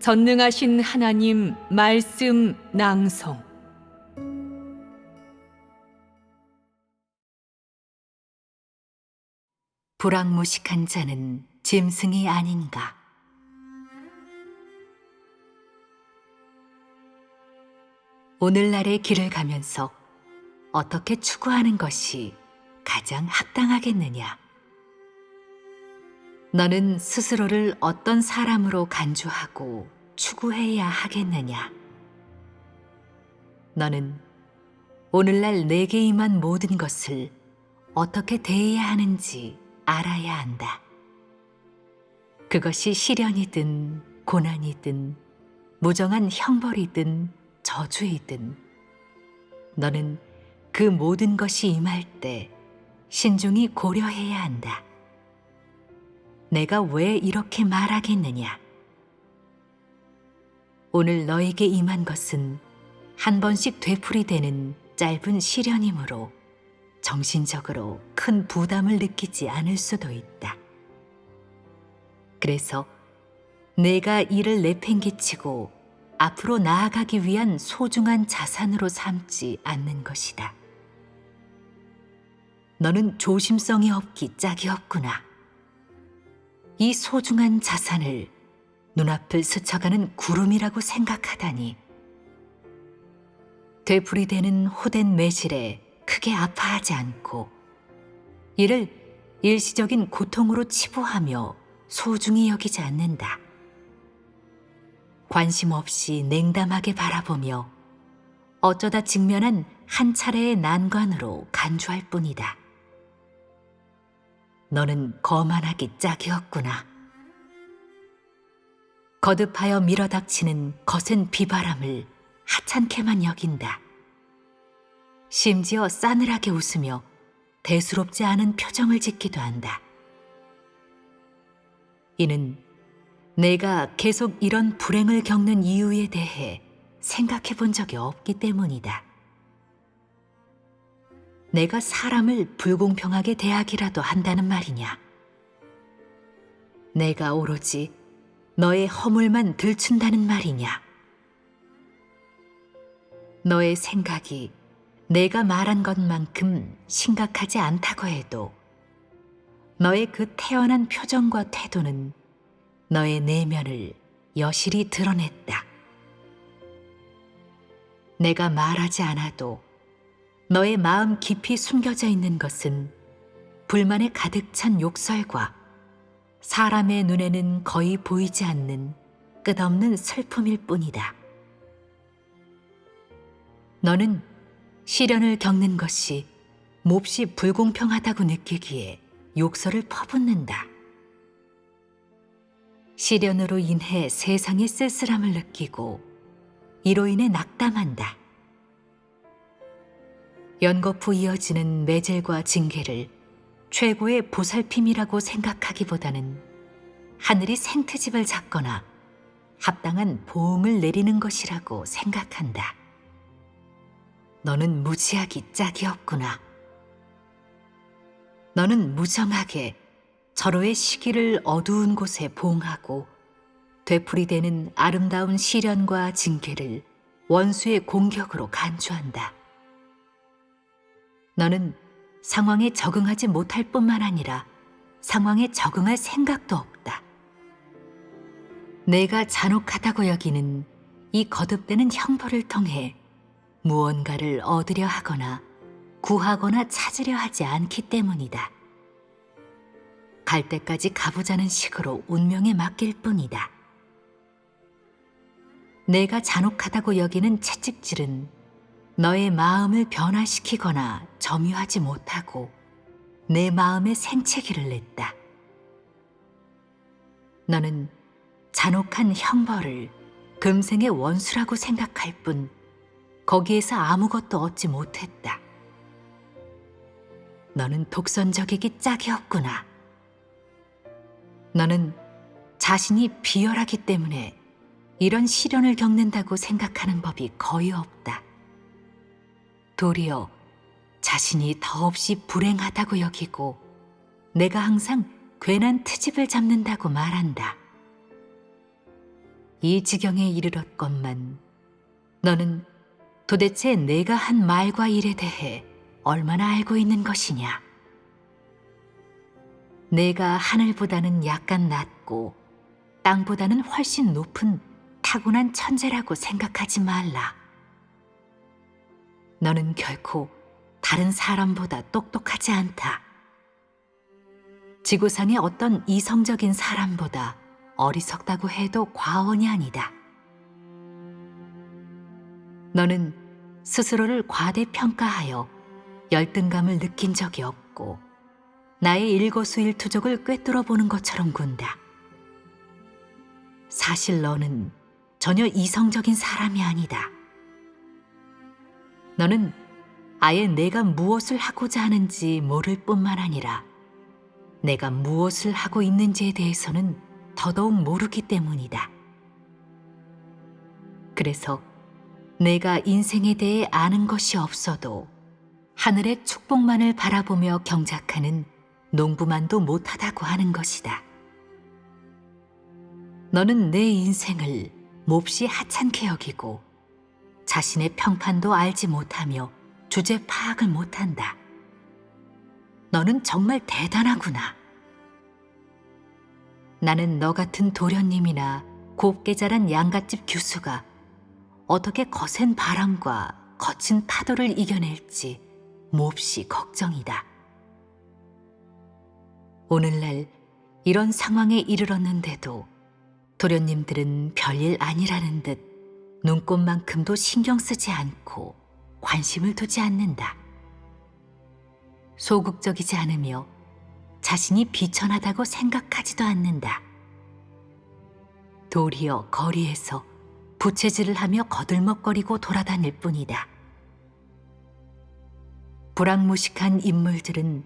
전능하신 하나님 말씀 낭송. 불황무식한 자는 짐승이 아닌가. 오늘날의 길을 가면서 어떻게 추구하는 것이 가장 합당하겠느냐? 너는 스스로를 어떤 사람으로 간주하고 추구해야 하겠느냐? 너는 오늘날 내게 임한 모든 것을 어떻게 대해야 하는지 알아야 한다. 그것이 시련이든 고난이든 무정한 형벌이든 저주이든 너는 그 모든 것이 임할 때 신중히 고려해야 한다. 내가 왜 이렇게 말하겠느냐? 오늘 너에게 임한 것은 한 번씩 되풀이되는 짧은 시련이므로 정신적으로 큰 부담을 느끼지 않을 수도 있다. 그래서 내가 이를 내팽개치고 앞으로 나아가기 위한 소중한 자산으로 삼지 않는 것이다. 너는 조심성이 없기 짝이 없구나. 이 소중한 자산을 눈앞을 스쳐가는 구름이라고 생각하다니. 되풀이되는 호된 매실에 크게 아파하지 않고 이를 일시적인 고통으로 치부하며 소중히 여기지 않는다. 관심 없이 냉담하게 바라보며 어쩌다 직면한 한 차례의 난관으로 간주할 뿐이다. 너는 거만하기 짝이 없구나. 거듭하여 밀어닥치는 거센 비바람을 하찮게만 여긴다. 심지어 싸늘하게 웃으며 대수롭지 않은 표정을 짓기도 한다. 이는 내가 계속 이런 불행을 겪는 이유에 대해 생각해 본 적이 없기 때문이다. 내가 사람을 불공평하게 대하기라도 한다는 말이냐? 내가 오로지 너의 허물만 들춘다는 말이냐? 너의 생각이 내가 말한 것만큼 심각하지 않다고 해도 너의 그 태연한 표정과 태도는 너의 내면을 여실히 드러냈다. 내가 말하지 않아도 너의 마음 깊이 숨겨져 있는 것은 불만에 가득 찬 욕설과 사람의 눈에는 거의 보이지 않는 끝없는 슬픔일 뿐이다. 너는 시련을 겪는 것이 몹시 불공평하다고 느끼기에 욕설을 퍼붓는다. 시련으로 인해 세상의 쓸쓸함을 느끼고 이로 인해 낙담한다. 연거푸 이어지는 매질과 징계를 최고의 보살핌이라고 생각하기보다는 하늘이 생트집을 잡거나 합당한 보응을 내리는 것이라고 생각한다. 너는 무지하기 짝이 없구나. 너는 무정하게 절호의 시기를 어두운 곳에 봉하고 되풀이되는 아름다운 시련과 징계를 원수의 공격으로 간주한다. 너는 상황에 적응하지 못할 뿐만 아니라 상황에 적응할 생각도 없다. 내가 잔혹하다고 여기는 이 거듭되는 형벌을 통해 무언가를 얻으려 하거나 구하거나 찾으려 하지 않기 때문이다. 갈 때까지 가보자는 식으로 운명에 맡길 뿐이다. 내가 잔혹하다고 여기는 채찍질은 너의 마음을 변화시키거나 점유하지 못하고 내 마음에 생채기를 냈다. 너는 잔혹한 형벌을 금생의 원수라고 생각할 뿐 거기에서 아무것도 얻지 못했다. 너는 독선적이기 짝이 없구나. 너는 자신이 비열하기 때문에 이런 시련을 겪는다고 생각하는 법이 거의 없다. 도리어 자신이 더없이 불행하다고 여기고 내가 항상 괜한 트집을 잡는다고 말한다. 이 지경에 이르렀건만 너는 도대체 내가 한 말과 일에 대해 얼마나 알고 있는 것이냐? 내가 하늘보다는 약간 낮고 땅보다는 훨씬 높은 타고난 천재라고 생각하지 말라. 너는 결코 다른 사람보다 똑똑하지 않다. 지구상의 어떤 이성적인 사람보다 어리석다고 해도 과언이 아니다. 너는 스스로를 과대평가하여 열등감을 느낀 적이 없고 나의 일거수일투족을 꿰뚫어 보는 것처럼 군다. 사실 너는 전혀 이성적인 사람이 아니다. 너는 아예 내가 무엇을 하고자 하는지 모를 뿐만 아니라 내가 무엇을 하고 있는지에 대해서는 더더욱 모르기 때문이다. 그래서 내가 인생에 대해 아는 것이 없어도 하늘의 축복만을 바라보며 경작하는 농부만도 못하다고 하는 것이다. 너는 내 인생을 몹시 하찮게 여기고 자신의 평판도 알지 못하며 주제 파악을 못한다. 너는 정말 대단하구나. 나는 너 같은 도련님이나 곱게 자란 양갓집 규수가 어떻게 거센 바람과 거친 파도를 이겨낼지 몹시 걱정이다. 오늘날 이런 상황에 이르렀는데도 도련님들은 별일 아니라는 듯 눈꽃만큼도 신경 쓰지 않고 관심을 두지 않는다. 소극적이지 않으며 자신이 비천하다고 생각하지도 않는다. 도리어 거리에서 부채질을 하며 거들먹거리고 돌아다닐 뿐이다. 불황무식한 인물들은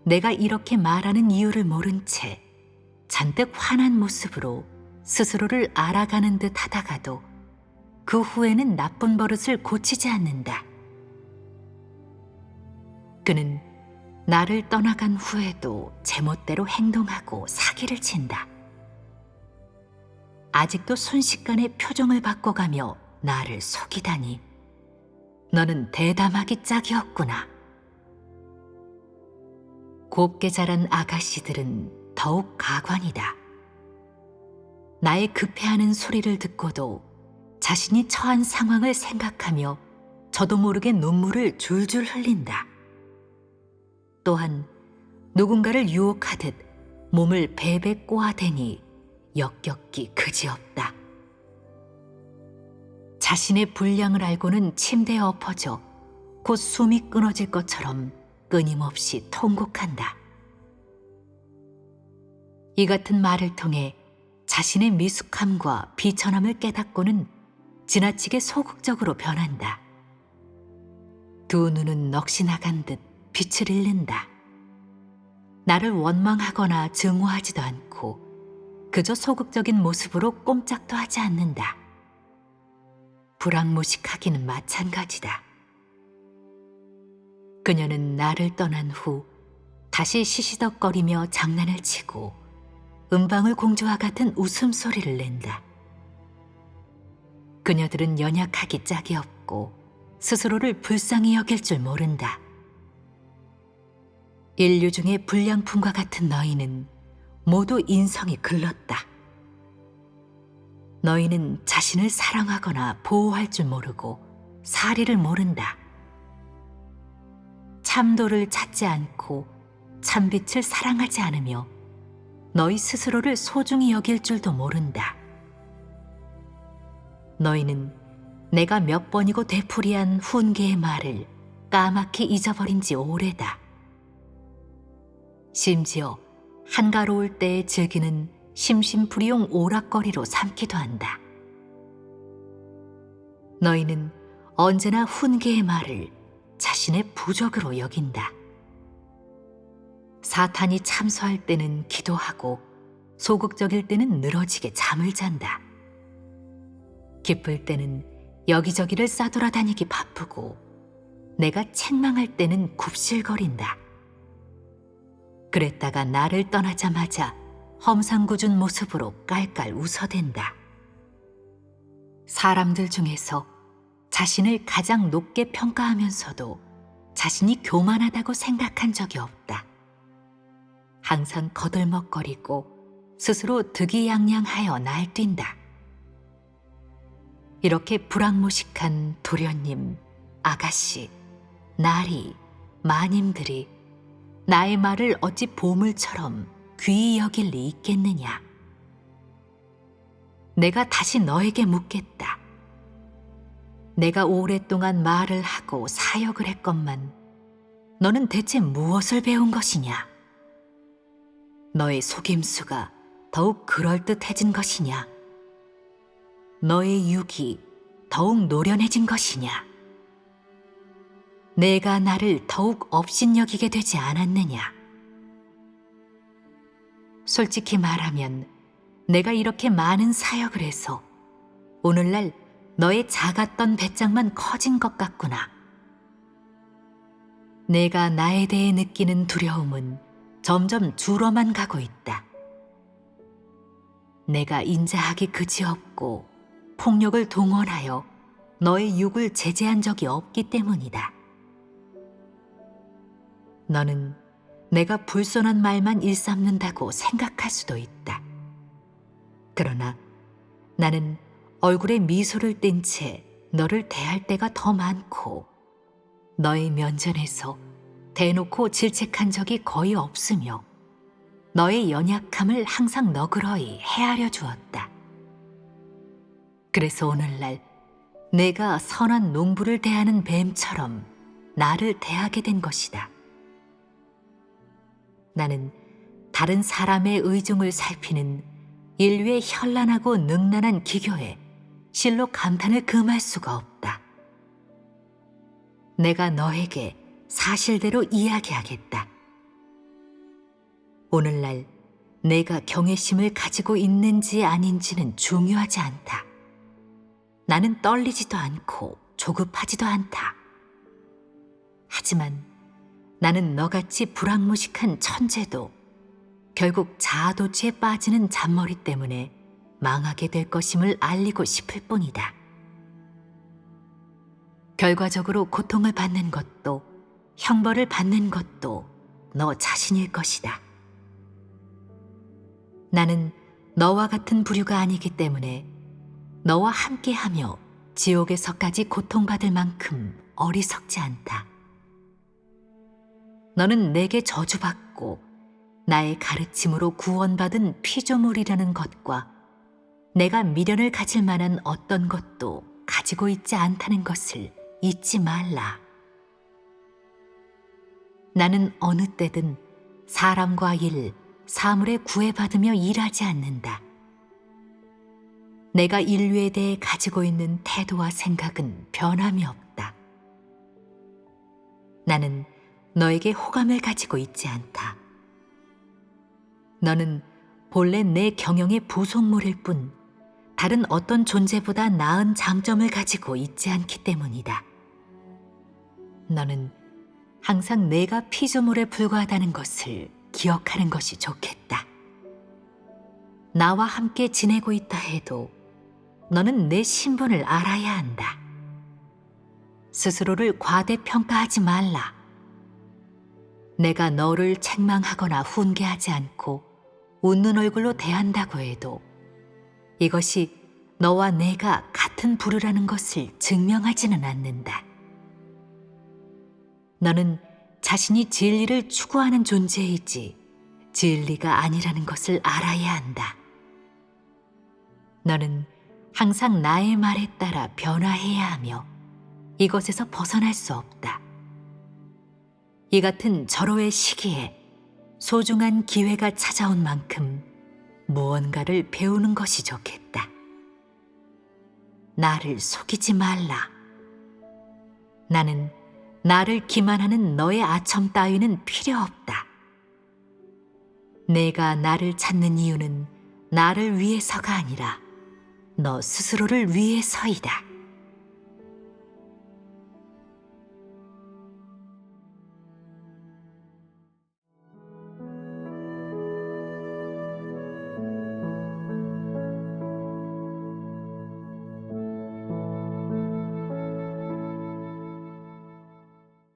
내가 이렇게 말하는 이유를 모른 채 잔뜩 화난 모습으로 스스로를 알아가는 듯 하다가도 그 후에는 나쁜 버릇을 고치지 않는다. 그는 나를 떠나간 후에도 제멋대로 행동하고 사기를 친다. 아직도 순식간에 표정을 바꿔가며 나를 속이다니 너는 대담하기 짝이었구나. 곱게 자란 아가씨들은 더욱 가관이다. 나의 급해하는 소리를 듣고도 자신이 처한 상황을 생각하며 저도 모르게 눈물을 줄줄 흘린다. 또한 누군가를 유혹하듯 몸을 베베 꼬아대니 역겹기 그지없다. 자신의 분량을 알고는 침대에 엎어져 곧 숨이 끊어질 것처럼 끊임없이 통곡한다. 이 같은 말을 통해 자신의 미숙함과 비천함을 깨닫고는 지나치게 소극적으로 변한다. 두 눈은 넋이 나간 듯 빛을 잃는다. 나를 원망하거나 증오하지도 않고 그저 소극적인 모습으로 꼼짝도 하지 않는다. 불황무식하기는 마찬가지다. 그녀는 나를 떠난 후 다시 시시덕거리며 장난을 치고 은방울 공주와 같은 웃음소리를 낸다. 그녀들은 연약하기 짝이 없고 스스로를 불쌍히 여길 줄 모른다. 인류 중에 불량품과 같은 너희는 모두 인성이 글렀다. 너희는 자신을 사랑하거나 보호할 줄 모르고 사리를 모른다. 참도를 찾지 않고 참빛을 사랑하지 않으며 너희 스스로를 소중히 여길 줄도 모른다. 너희는 내가 몇 번이고 되풀이한 훈계의 말을 까맣게 잊어버린 지 오래다. 심지어 한가로울 때에 즐기는 심심풀이용 오락거리로 삼기도 한다. 너희는 언제나 훈계의 말을 자신의 부적으로 여긴다. 사탄이 참소할 때는 기도하고 소극적일 때는 늘어지게 잠을 잔다. 기쁠 때는 여기저기를 싸돌아다니기 바쁘고 내가 책망할 때는 굽실거린다. 그랬다가 나를 떠나자마자 험상궂은 모습으로 깔깔 웃어댄다. 사람들 중에서 자신을 가장 높게 평가하면서도 자신이 교만하다고 생각한 적이 없다. 항상 거들먹거리고 스스로 득이양양하여 날뛴다. 이렇게 불황무식한 도련님, 아가씨, 나리, 마님들이 나의 말을 어찌 보물처럼 귀히 여길 리 있겠느냐. 내가 다시 너에게 묻겠다. 내가 오랫동안 말을 하고 사역을 했건만 너는 대체 무엇을 배운 것이냐? 너의 속임수가 더욱 그럴듯해진 것이냐? 너의 육이 더욱 노련해진 것이냐? 내가 나를 더욱 업신여기게 되지 않았느냐? 솔직히 말하면 내가 이렇게 많은 사역을 해서 오늘날 너의 작았던 배짱만 커진 것 같구나. 내가 나에 대해 느끼는 두려움은 점점 줄어만 가고 있다. 내가 인자하기 그지없고 폭력을 동원하여 너의 육을 제재한 적이 없기 때문이다. 너는 내가 불손한 말만 일삼는다고 생각할 수도 있다. 그러나 나는 얼굴에 미소를 띤 채 너를 대할 때가 더 많고 너의 면전에서 대놓고 질책한 적이 거의 없으며 너의 연약함을 항상 너그러이 헤아려 주었다. 그래서 오늘날 내가 선한 농부를 대하는 뱀처럼 나를 대하게 된 것이다. 나는 다른 사람의 의중을 살피는 인류의 현란하고 능란한 기교에 실로 감탄을 금할 수가 없다. 내가 너에게 사실대로 이야기하겠다. 오늘날 내가 경외심을 가지고 있는지 아닌지는 중요하지 않다. 나는 떨리지도 않고 조급하지도 않다. 하지만 나는 너같이 불황무식한 천재도 결국 자아도취에 빠지는 잔머리 때문에 망하게 될 것임을 알리고 싶을 뿐이다. 결과적으로 고통을 받는 것도 형벌을 받는 것도 너 자신일 것이다. 나는 너와 같은 부류가 아니기 때문에 너와 함께하며 지옥에서까지 고통받을 만큼 어리석지 않다. 너는 내게 저주받고 나의 가르침으로 구원받은 피조물이라는 것과 내가 미련을 가질 만한 어떤 것도 가지고 있지 않다는 것을 잊지 말라. 나는 어느 때든 사람과 일, 사물에 구애받으며 일하지 않는다. 내가 인류에 대해 가지고 있는 태도와 생각은 변함이 없다. 나는 너에게 호감을 가지고 있지 않다. 너는 본래 내 경영의 부속물일 뿐 다른 어떤 존재보다 나은 장점을 가지고 있지 않기 때문이다. 너는 항상 내가 피조물에 불과하다는 것을 기억하는 것이 좋겠다. 나와 함께 지내고 있다 해도 너는 내 신분을 알아야 한다. 스스로를 과대평가하지 말라. 내가 너를 책망하거나 훈계하지 않고 웃는 얼굴로 대한다고 해도 이것이 너와 내가 같은 부류라는 것을 증명하지는 않는다. 너는 자신이 진리를 추구하는 존재이지 진리가 아니라는 것을 알아야 한다. 너는 항상 나의 말에 따라 변화해야 하며 이것에서 벗어날 수 없다. 이 같은 절호의 시기에 소중한 기회가 찾아온 만큼 무언가를 배우는 것이 좋겠다. 나를 속이지 말라. 나는 나를 기만하는 너의 아첨 따위는 필요 없다. 내가 나를 찾는 이유는 나를 위해서가 아니라 너 스스로를 위해서이다.